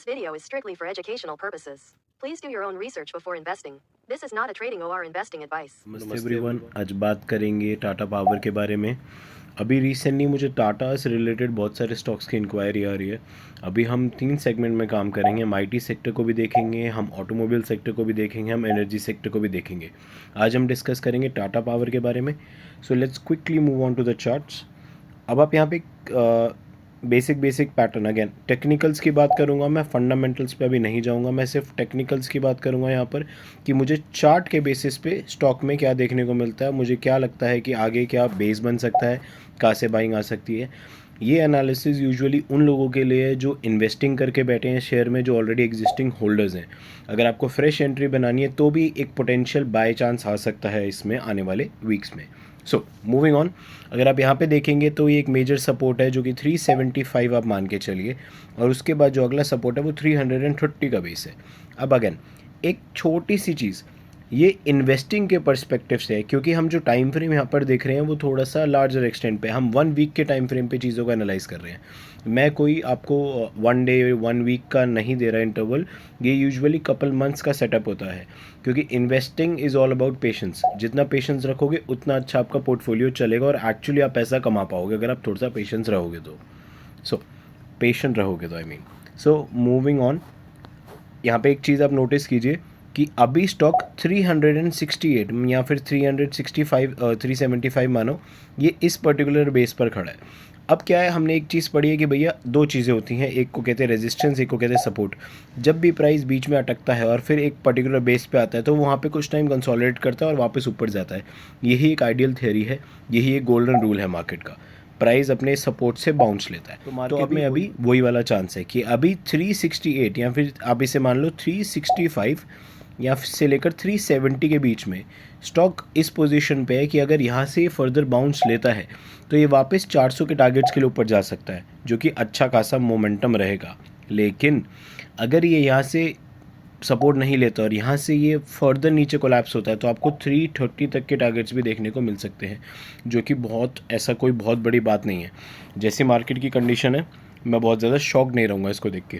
This video is strictly for educational purposes. Please do your own research before investing. This is not a trading or investing advice. नमस्ते everyone, आज बात करेंगे Tata power के बारे में। अभी रिसेंटली मुझे टाटा से रिलेटेड बहुत सारे स्टॉक्स की इंक्वायरी आ रही है। अभी हम 3 सेगमेंट में काम करेंगे। हम आईटी सेक्टर को भी देखेंगे, हम ऑटोमोबाइल सेक्टर को भी देखेंगे, हम एनर्जी सेक्टर को भी देखेंगे। आज हम डिस्कस करेंगे टाटा पावर के बारे में। So let's quickly move on to the charts. अब आप यहाँ पे बेसिक पैटर्न, अगेन टेक्निकल्स की बात करूँगा मैं, फंडामेंटल्स पे अभी नहीं जाऊँगा, मैं सिर्फ टेक्निकल्स की बात करूँगा यहाँ पर कि मुझे चार्ट के बेसिस पे स्टॉक में क्या देखने को मिलता है, मुझे क्या लगता है कि आगे क्या बेस बन सकता है, कहाँ से बाइंग आ सकती है। ये एनालिसिस यूजुअली उन लोगों के लिए है जो इन्वेस्टिंग करके बैठे हैं शेयर में, जो ऑलरेडी एग्जिस्टिंग होल्डर्स हैं। अगर आपको फ्रेश एंट्री बनानी है तो भी एक पोटेंशियल बाय चांस आ सकता है इसमें आने वाले वीक्स में। सो मूविंग ऑन, अगर आप यहाँ पे देखेंगे तो ये एक मेजर सपोर्ट है जो कि 375 आप मान के चलिए, और उसके बाद जो अगला सपोर्ट है वो 330 का बेस है। अब अगेन एक छोटी सी चीज़, ये इन्वेस्टिंग के पर्सपेक्टिव से है, क्योंकि हम जो टाइम फ्रेम यहाँ पर देख रहे हैं वो थोड़ा सा लार्जर एक्सटेंट पे, हम 1 वीक के टाइम फ्रेम पे चीज़ों को एनालाइज कर रहे हैं। मैं कोई आपको 1 डे 1 वीक का नहीं दे रहा इंटरवल, ये यूजुअली कपल मंथ्स का सेटअप होता है, क्योंकि investing is all about patience. जितना पेशेंस रखोगे उतना अच्छा आपका पोर्टफोलियो चलेगा और एक्चुअली आप पैसा कमा पाओगे अगर आप थोड़ा सा पेशेंस रहोगे तो। पेशेंट रहोगे तो I mean. So moving on, यहाँ पे एक चीज़ आप नोटिस कीजिए कि अभी स्टॉक 368 या फिर 365 375 मानो, ये इस पर्टिकुलर बेस पर खड़ा है। अब क्या है, हमने एक चीज़ पढ़ी है कि भैया 2 चीज़ें होती हैं, एक को कहते हैं रेजिस्टेंस, एक को कहते हैं सपोर्ट। जब भी प्राइस बीच में अटकता है और फिर एक पर्टिकुलर बेस पे आता है तो वहाँ पे कुछ टाइम कंसोलिडेट करता है और वापस ऊपर जाता है। यही एक आइडियल थ्योरी है, यही एक गोल्डन रूल है मार्केट का। प्राइस अपने सपोर्ट से बाउंस लेता है। तो अब में अभी वही वाला चांस है कि अभी 368 या फिर आप इसे मान लो 365 या से लेकर 370 के बीच में स्टॉक इस पोजीशन पे है कि अगर यहाँ से फर्दर बाउंस लेता है तो ये वापस 400 के टारगेट्स के लिए ऊपर जा सकता है, जो कि अच्छा खासा मोमेंटम रहेगा। लेकिन अगर ये यहाँ से सपोर्ट नहीं लेता और यहाँ से ये फर्दर नीचे कोलैप्स होता है तो आपको 330 तक के टारगेट्स भी देखने को मिल सकते हैं, जो कि ऐसा कोई बहुत बड़ी बात नहीं है। जैसी मार्केट की कंडीशन है, मैं बहुत ज़्यादा शॉक नहीं रहूँगा इसको देख के।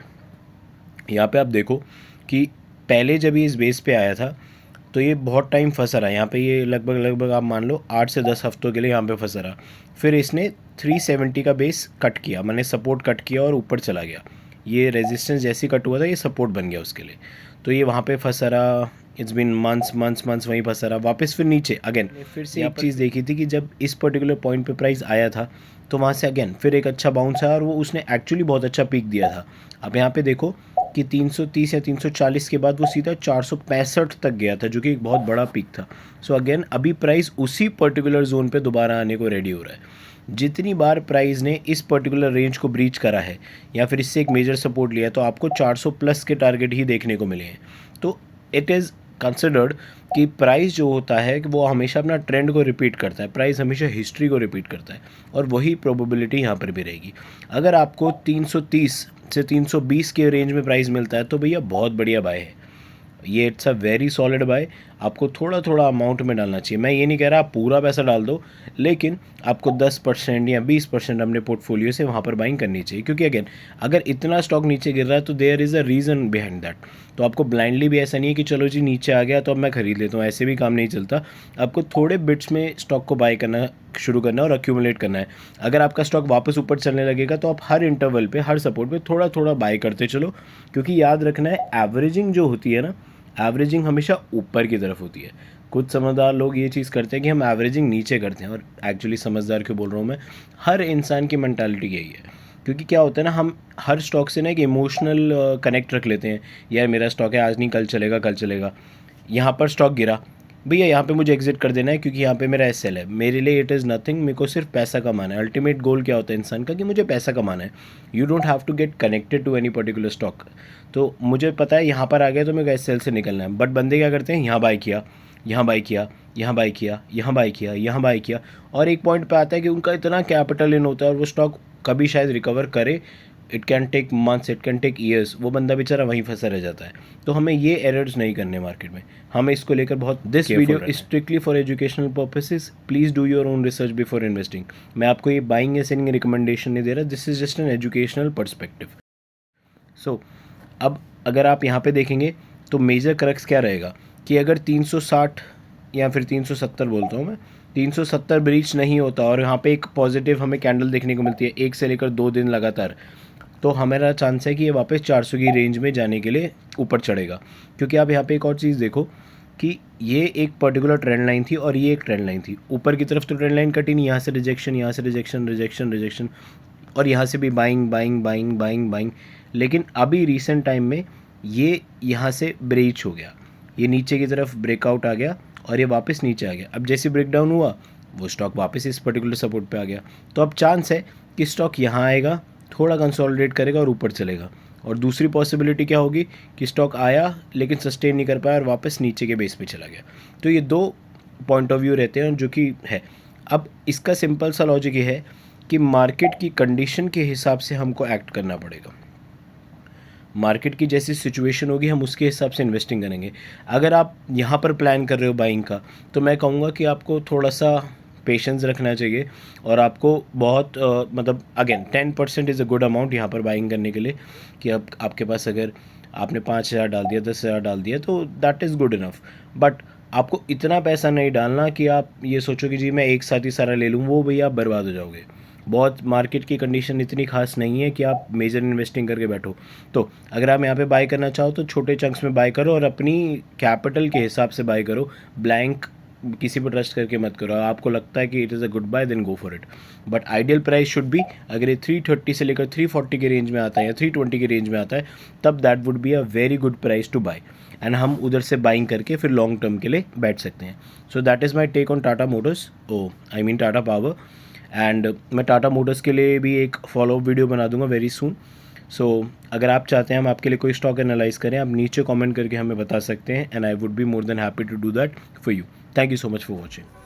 यहाँ पे आप देखो कि पहले जब ये इस बेस पे आया था तो ये बहुत टाइम फंसा रहा है यहाँ पे, ये लगभग आप मान लो 8 से 10 हफ्तों के लिए यहाँ पे फंसा रहा। फिर इसने 370 का बेस कट किया, मैंने सपोर्ट कट किया और ऊपर चला गया। ये रेजिस्टेंस जैसे कट हुआ था ये सपोर्ट बन गया उसके लिए, तो ये वहाँ पे फंसा रहा। इट्स बिन मंथ्स वहीं फंसा रहा, वापस फिर नीचे अगेन। फिर से एक चीज़ देखी थी कि जब इस पर्टिकुलर पॉइंट पे प्राइस आया था तो वहाँ से अगेन फिर एक अच्छा बाउंस आया और वो उसने एक्चुअली बहुत अच्छा पीक दिया था। अब यहाँ पे देखो कि 330 या 340 के बाद वो सीधा 465 तक गया था, जो कि एक बहुत बड़ा पीक था। सो अगेन अभी प्राइस उसी पर्टिकुलर जोन पे दोबारा आने को रेडी हो रहा है। जितनी बार प्राइस ने इस पर्टिकुलर रेंज को ब्रीच करा है या फिर इससे एक मेजर सपोर्ट लिया है तो आपको 400 प्लस के टारगेट ही देखने को मिले हैं। तो इट इज़ कंसिडर्ड कि प्राइस जो होता है कि वो हमेशा अपना ट्रेंड को रिपीट करता है, प्राइस हमेशा हिस्ट्री को रिपीट करता है, और वही प्रोबेबिलिटी यहाँ पर भी रहेगी। अगर आपको 330 से 320 के रेंज में प्राइस मिलता है तो भैया बहुत बढ़िया बाय है, ये it's a very solid bye. आपको थोड़ा थोड़ा अमाउंट में डालना चाहिए। मैं ये नहीं कह रहा आप पूरा पैसा डाल दो, लेकिन आपको 10% या 20% अपने पोर्टफोलियो से वहाँ पर बाइंग करनी चाहिए, क्योंकि अगेन अगर इतना स्टॉक नीचे गिर रहा है तो there is a reason behind that. तो आपको ब्लाइंडली भी ऐसा नहीं है कि चलो जी नीचे आ गया तो अब मैं खरीद लेता हूँ, ऐसे भी काम नहीं चलता। आपको थोड़े बिट्स में स्टॉक को बाय करना शुरू करना है और अक्यूमुलेट करना है। अगर आपका स्टॉक वापस ऊपर चलने लगेगा तो आप हर इंटरवल पे, हर सपोर्ट पे थोड़ा थोड़ा बाय करते चलो, क्योंकि याद रखना है एवरेजिंग जो होती है ना, एवरेजिंग हमेशा ऊपर की तरफ होती है। कुछ समझदार लोग ये चीज़ करते हैं कि हम एवरेजिंग नीचे करते हैं, और एक्चुअली समझदार क्यों बोल रहा हूँ मैं, हर इंसान की मेंटालिटी यही है। क्योंकि क्या होता है ना, हम हर स्टॉक से ना एक इमोशनल कनेक्ट रख लेते हैं, यार मेरा स्टॉक है, आज नहीं कल चलेगा, कल चलेगा। यहाँ पर स्टॉक गिरा, भैया यहाँ पे मुझे एग्जिट कर देना है क्योंकि यहाँ पे मेरा एसएल है। मेरे लिए इट इज़ नथिंग, मेरे को सिर्फ पैसा कमाना है। अल्टीमेट गोल क्या होता है इंसान का, कि मुझे पैसा कमाना है। You don't have to get connected to any particular stock. तो मुझे पता है यहाँ पर आ गया तो मेरे को एसएल से निकलना है, बट बंदे क्या करते हैं, यहाँ बाय किया, यहाँ बाय किया, यहाँ बाय किया, यहाँ बाय किया, यहाँ बाय किया, और एक पॉइंट पे आता है कि उनका इतना कैपिटल इन होता है और वो स्टॉक कभी शायद रिकवर करे। It can take months, it can take years, वो बंदा बेचारा वहीं फंसा रह जाता है। तो हमें ये एरर्स नहीं करने मार्केट में, हमें इसको लेकर बहुत this video is strictly for educational purposes. Please do your own research before investing. मैं आपको ये बाइंग या सेलिंग रिकमेंडेशन नहीं दे रहा, this is just an educational perspective. So अब अगर आप यहाँ पे देखेंगे तो मेजर क्रक्स क्या रहेगा कि अगर 360 या फिर 370 बोलता हूँ मैं, 370 ब्रीच नहीं होता और यहाँ पे एक पॉजिटिव हमें कैंडल देखने को मिलती है 1 से लेकर 2 दिन लगातार, तो हमारा चांस है कि ये वापस 400 की रेंज में जाने के लिए ऊपर चढ़ेगा। क्योंकि आप यहाँ पे एक और चीज़ देखो कि ये एक पर्टिकुलर ट्रेंड लाइन थी और ये एक ट्रेंड लाइन थी। ऊपर की तरफ तो ट्रेंड लाइन कटी नहीं, यहाँ से रिजेक्शन, यहाँ से रिजेक्शन, रिजेक्शन, रिजेक्शन, और यहाँ से भी buying buying buying buying buying. लेकिन अभी रिसेंट टाइम में ये यहाँ से ब्रीच हो गया, ये नीचे की तरफ ब्रेकआउट आ गया और ये वापस नीचे आ गया। अब जैसे ब्रेकडाउन हुआ वो स्टॉक वापस इस पर्टिकुलर सपोर्ट पे आ गया। तो अब चांस है कि स्टॉक यहाँ आएगा, थोड़ा कंसोलिडेट करेगा और ऊपर चलेगा। और दूसरी पॉसिबिलिटी क्या होगी कि स्टॉक आया लेकिन सस्टेन नहीं कर पाया और वापस नीचे के बेस पे चला गया। तो ये दो पॉइंट ऑफ व्यू रहते हैं जो कि है। अब इसका सिंपल सा लॉजिक ये है कि मार्केट की कंडीशन के हिसाब से हमको एक्ट करना पड़ेगा। मार्केट की जैसी सिचुएशन होगी हम उसके हिसाब से इन्वेस्टिंग करेंगे। अगर आप यहाँ पर प्लान कर रहे हो बाइंग का, तो मैं कहूँगा कि आपको थोड़ा सा पेशेंस रखना चाहिए और आपको बहुत मतलब again 10% is a good amount यहाँ पर बाइंग करने के लिए। कि अब आपके पास अगर आपने 5,000 डाल दिया, 10,000 डाल दिया, तो that is good enough. But आपको इतना पैसा नहीं डालना कि आप ये सोचो कि जी मैं एक साथ ही सारा ले लूँ, वो भैया आप बर्बाद हो जाओगे। बहुत मार्केट की कंडीशन इतनी खास नहीं है कि आप मेजर इन्वेस्टिंग करके बैठो। तो अगर आप यहाँ पे बाय करना चाहो तो छोटे चंक्स में बाय करो और अपनी कैपिटल के हिसाब से बाय करो। ब्लैंक किसी पर ट्रस्ट करके मत करो। आपको लगता है कि it is a good buy, then go for it. But ideal price should be, अगर ये 330 से लेकर 340 के रेंज में आता है या 320 के रेंज में आता है, तब that would be a very good price to buy, and हम उधर से बाइंग करके फिर लॉन्ग टर्म के लिए बैठ सकते हैं। So that is my take on Tata Motors, I mean Tata Power. And मैं टाटा मोटर्स के लिए भी एक फॉलोअप वीडियो बना दूंगा वेरी सून। सो अगर आप चाहते हैं हम आपके लिए कोई स्टॉक एनालाइज करें, आप नीचे कमेंट करके हमें बता सकते हैं, and I would be more than happy to do that for you. Thank you so much for watching.